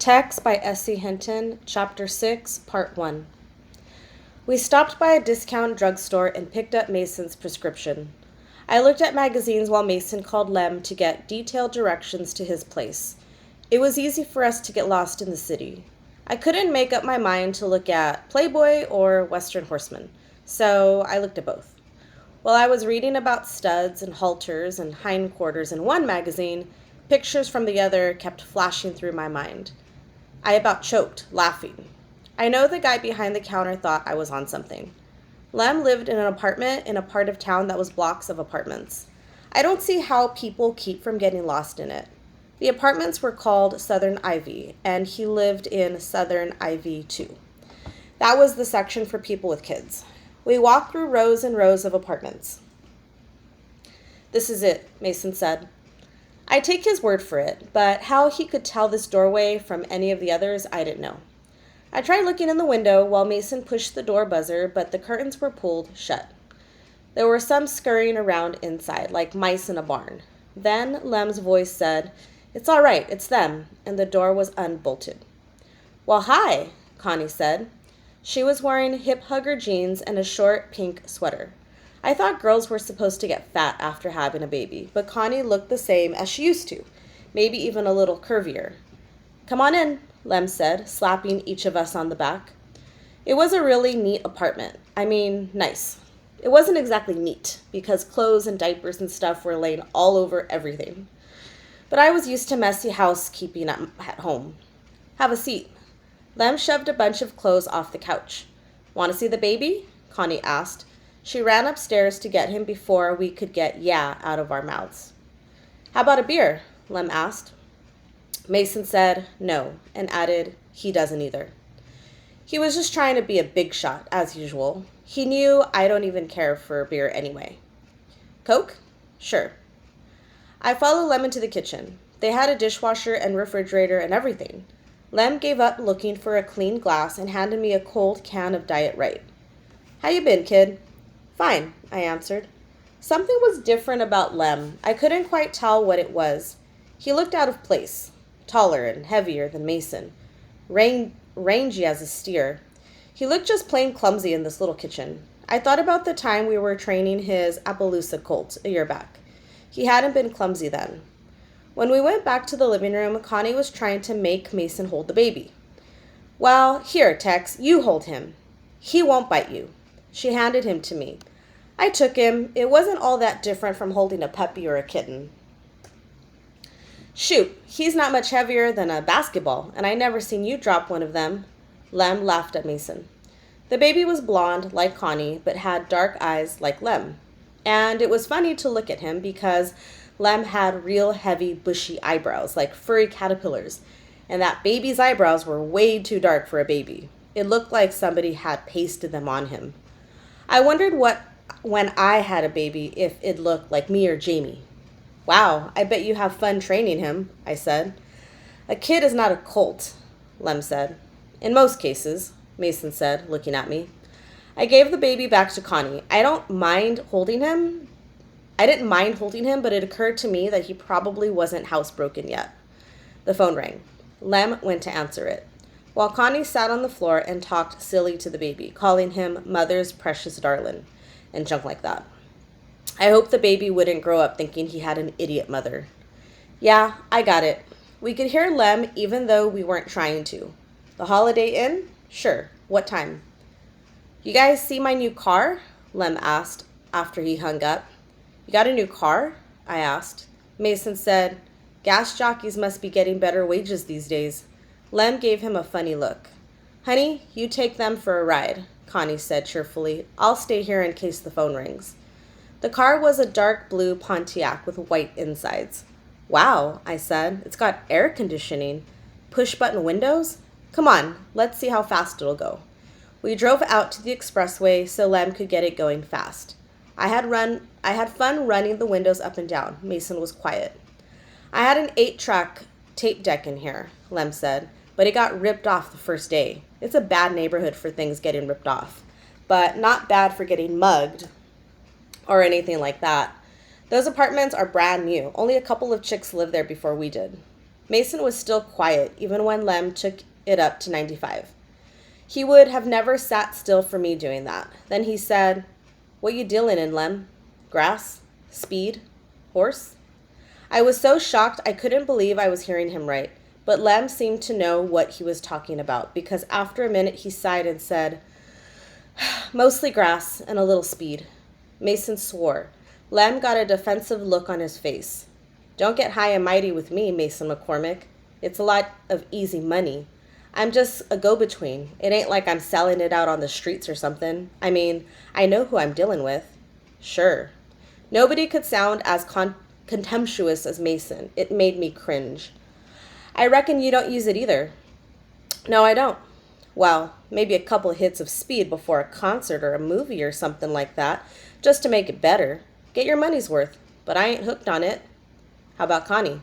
Text by S.C. Hinton, Chapter 6, Part 1. We stopped by a discount drugstore and picked up Mason's prescription. I looked at magazines while Mason called Lem to get detailed directions to his place. It was easy for us to get lost in the city. I couldn't make up my mind to look at Playboy or Western Horseman, so I looked at both. While I was reading about studs and halters and hindquarters in one magazine, pictures from the other kept flashing through my mind. I about choked, laughing. I know the guy behind the counter thought I was on something. Lem lived in an apartment in a part of town that was blocks of apartments. I don't see how people keep from getting lost in it. The apartments were called Southern Ivy, and he lived in Southern Ivy too. That was the section for people with kids. We walked through rows and rows of apartments. "This is it," Mason said. I take his word for it, but how he could tell this doorway from any of the others, I didn't know. I tried looking in the window while Mason pushed the door buzzer, but the curtains were pulled shut. There were some scurrying around inside, like mice in a barn. Then Lem's voice said, "It's all right, it's them," and the door was unbolted. "Well, hi," Connie said. She was wearing hip-hugger jeans and a short pink sweater. I thought girls were supposed to get fat after having a baby, but Connie looked the same as she used to, maybe even a little curvier. "Come on in," Lem said, slapping each of us on the back. It was a really neat apartment. I mean, nice. It wasn't exactly neat, because clothes and diapers and stuff were laying all over everything. But I was used to messy housekeeping at home. "Have a seat." Lem shoved a bunch of clothes off the couch. "Want to see the baby?" Connie asked. She ran upstairs to get him before we could get "yeah" out of our mouths. "How about a beer?" Lem asked. Mason said no and added, "He doesn't either." He was just trying to be a big shot, as usual. He knew I don't even care for beer anyway. "Coke?" "Sure." I followed Lem into the kitchen. They had a dishwasher and refrigerator and everything. Lem gave up looking for a clean glass and handed me a cold can of Diet Right. "How you been, kid?" "Fine," I answered. Something was different about Lem. I couldn't quite tell what it was. He looked out of place, taller and heavier than Mason, rangy as a steer. He looked just plain clumsy in this little kitchen. I thought about the time we were training his Appaloosa colt a year back. He hadn't been clumsy then. When we went back to the living room, Connie was trying to make Mason hold the baby. "Well, here, Tex, you hold him. He won't bite you." She handed him to me. I took him. It wasn't all that different from holding a puppy or a kitten. "Shoot, he's not much heavier than a basketball, and I never seen you drop one of them." Lem laughed at Mason. The baby was blonde, like Connie, but had dark eyes like Lem. And it was funny to look at him because Lem had real heavy, bushy eyebrows, like furry caterpillars, and that baby's eyebrows were way too dark for a baby. It looked like somebody had pasted them on him. I wondered when I had a baby, if it looked like me or Jamie. "Wow, I bet you have fun training him," I said. "A kid is not a colt," Lem said. "In most cases," Mason said, looking at me. I gave the baby back to Connie. I didn't mind holding him, but it occurred to me that he probably wasn't housebroken yet. The phone rang. Lem went to answer it, while Connie sat on the floor and talked silly to the baby, calling him "Mother's precious darlin'" and junk like that. I hoped the baby wouldn't grow up thinking he had an idiot mother. "Yeah, I got it." We could hear Lem even though we weren't trying to. "The Holiday Inn?" "Sure. What time?" "You guys see my new car?" Lem asked after he hung up. "You got a new car?" I asked. Mason said, "Gas jockeys must be getting better wages these days." Lem gave him a funny look. "Honey, you take them for a ride," Connie said cheerfully. "I'll stay here in case the phone rings." The car was a dark blue Pontiac with white insides. "Wow," I said. "It's got air conditioning. Push-button windows? Come on, let's see how fast it'll go." We drove out to the expressway so Lem could get it going fast. I had fun running the windows up and down. Mason was quiet. "I had an 8-track tape deck in here," Lem said, "but it got ripped off the first day. It's a bad neighborhood for things getting ripped off, but not bad for getting mugged or anything like that. Those apartments are brand new. Only a couple of chicks lived there before we did." Mason was still quiet, even when Lem took it up to 95. He would have never sat still for me doing that. Then he said, "What you dealing in, Lem? Grass? Speed? Horse?" I was so shocked I couldn't believe I was hearing him right, but Lem seemed to know what he was talking about because after a minute he sighed and said, "Mostly grass and a little speed." Mason swore. Lem got a defensive look on his face. "Don't get high and mighty with me, Mason McCormick. It's a lot of easy money. I'm just a go-between. It ain't like I'm selling it out on the streets or something. I mean, I know who I'm dealing with." Sure. Nobody could sound as contemptuous as Mason. It made me cringe. "I reckon you don't use it either." "No, I don't." "Well, maybe a couple hits of speed before a concert or a movie or something like that, just to make it better. Get your money's worth. But I ain't hooked on it." "How about Connie?"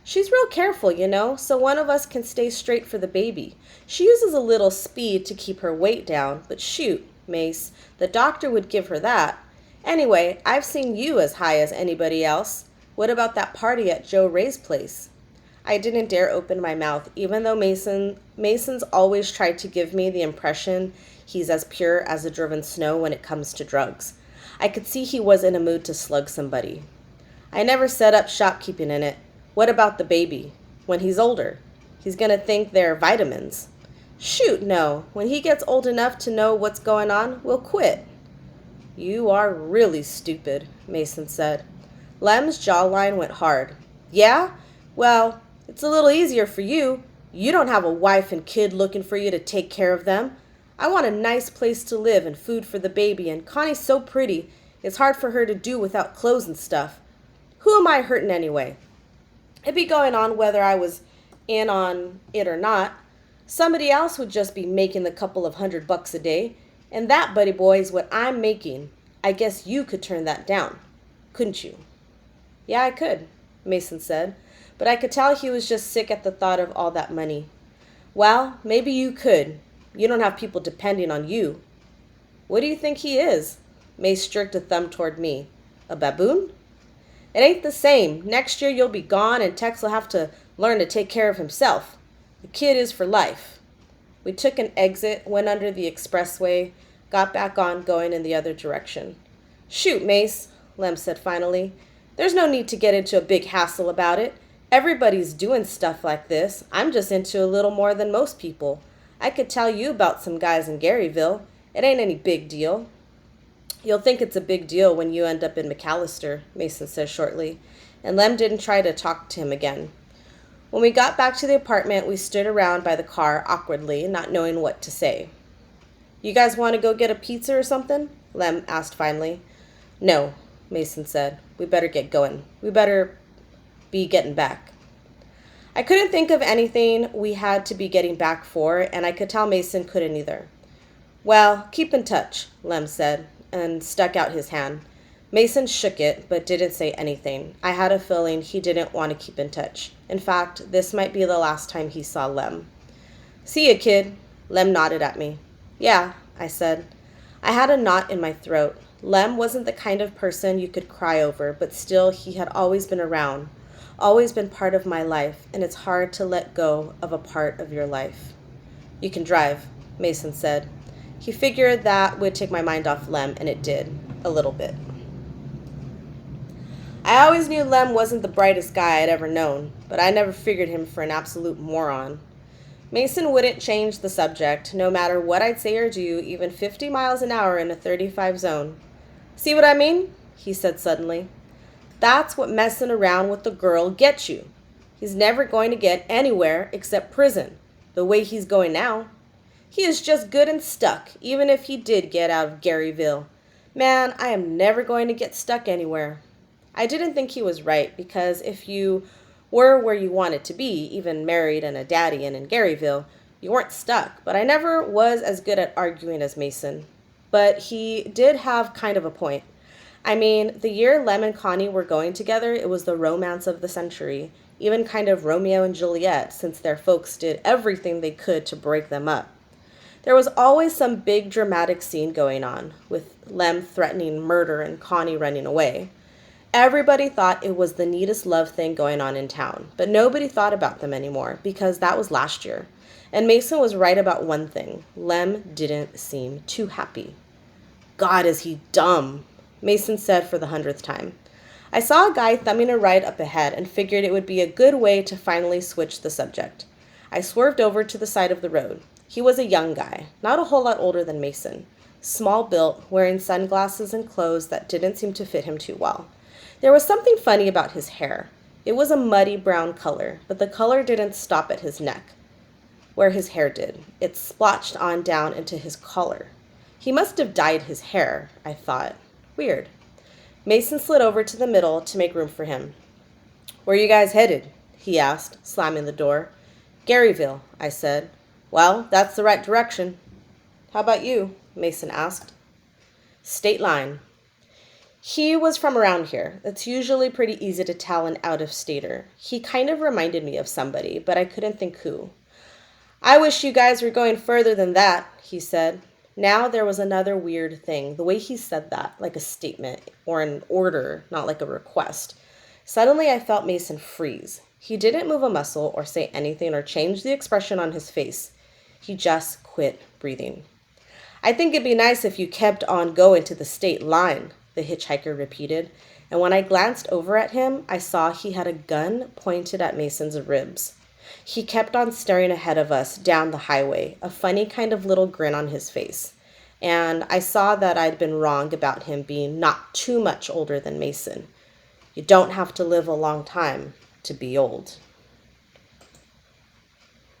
"She's real careful, so one of us can stay straight for the baby. She uses a little speed to keep her weight down, but shoot, Mace, the doctor would give her that. Anyway, I've seen you as high as anybody else. What about that party at Joe Ray's place?" I didn't dare open my mouth, even though Mason's always tried to give me the impression he's as pure as the driven snow when it comes to drugs. I could see he was in a mood to slug somebody. "I never set up shopkeeping in it. What about the baby? When he's older, he's gonna think they're vitamins." "Shoot, no. When he gets old enough to know what's going on, we'll quit." "You are really stupid," Mason said. Lem's jawline went hard. "Yeah? Well, it's a little easier for you. You don't have a wife and kid looking for you to take care of them. I want a nice place to live and food for the baby, and Connie's so pretty, it's hard for her to do without clothes and stuff. Who am I hurting anyway? It'd be going on whether I was in on it or not. Somebody else would just be making the couple of $100 a day, and that, buddy boy, is what I'm making. I guess you could turn that down, couldn't you?" "Yeah, I could," Mason said, but I could tell he was just sick at the thought of all that money. "Well, maybe you could. You don't have people depending on you." "What do you think he is?" Mace jerked a thumb toward me. "A baboon?" "It ain't the same. Next year you'll be gone and Tex will have to learn to take care of himself. The kid is for life." We took an exit, went under the expressway, got back on going in the other direction. "Shoot, Mace," Lem said finally. "There's no need to get into a big hassle about it. Everybody's doing stuff like this. I'm just into a little more than most people. I could tell you about some guys in Garyville. It ain't any big deal." "You'll think it's a big deal when you end up in McAllister," Mason said shortly, and Lem didn't try to talk to him again. When we got back to the apartment, we stood around by the car awkwardly, not knowing what to say. "You guys want to go get a pizza or something?" Lem asked finally. "No," Mason said. "We better get going. We better be getting back." I couldn't think of anything we had to be getting back for, and I could tell Mason couldn't either. "Well, keep in touch," Lem said, and stuck out his hand. Mason shook it, but didn't say anything. I had a feeling he didn't want to keep in touch. In fact, this might be the last time he saw Lem. "See ya, kid." Lem nodded at me. "Yeah," I said. I had a knot in my throat. Lem wasn't the kind of person you could cry over, but still he had always been around, always been part of my life, and it's hard to let go of a part of your life. "You can drive," Mason said. He figured that would take my mind off Lem, and it did, a little bit. I always knew Lem wasn't the brightest guy I'd ever known, but I never figured him for an absolute moron. Mason wouldn't change the subject, no matter what I'd say or do, even 50 miles an hour in a 35 zone. "See what I mean?" he said suddenly. "That's what messing around with the girl gets you. He's never going to get anywhere except prison, the way he's going now. He is just good and stuck, even if he did get out of Garyville. Man, I am never going to get stuck anywhere." I didn't think he was right, because if you were where you wanted to be, even married and a daddy and in Garyville, you weren't stuck, but I never was as good at arguing as Mason. But he did have kind of a point. I mean, the year Lem and Connie were going together, it was the romance of the century, even kind of Romeo and Juliet, since their folks did everything they could to break them up. There was always some big dramatic scene going on, with Lem threatening murder and Connie running away. Everybody thought it was the neatest love thing going on in town, but nobody thought about them anymore because that was last year. And Mason was right about one thing. Lem didn't seem too happy. God, is he dumb, Mason said for the 100th time. I saw a guy thumbing a ride up ahead and figured it would be a good way to finally switch the subject. I swerved over to the side of the road. He was a young guy, not a whole lot older than Mason. Small built, wearing sunglasses and clothes that didn't seem to fit him too well. There was something funny about his hair. It was a muddy brown color, but the color didn't stop at his neck, where his hair did. It splotched on down into his collar. He must have dyed his hair, I thought. Weird. Mason slid over to the middle to make room for him. "Where you guys headed?" he asked, slamming the door. "Garyville," I said. "Well, that's the right direction." "How about you?" Mason asked. "State line." He was from around here. It's usually pretty easy to tell an out-of-stater. He kind of reminded me of somebody, but I couldn't think who. "I wish you guys were going further than that," he said. Now there was another weird thing, the way he said that, like a statement or an order, not like a request. Suddenly I felt Mason freeze. He didn't move a muscle or say anything or change the expression on his face. He just quit breathing. "I think it'd be nice if you kept on going to the state line," the hitchhiker repeated, and when I glanced over at him, I saw he had a gun pointed at Mason's ribs. He kept on staring ahead of us down the highway, a funny kind of little grin on his face. And I saw that I'd been wrong about him being not too much older than Mason. You don't have to live a long time to be old.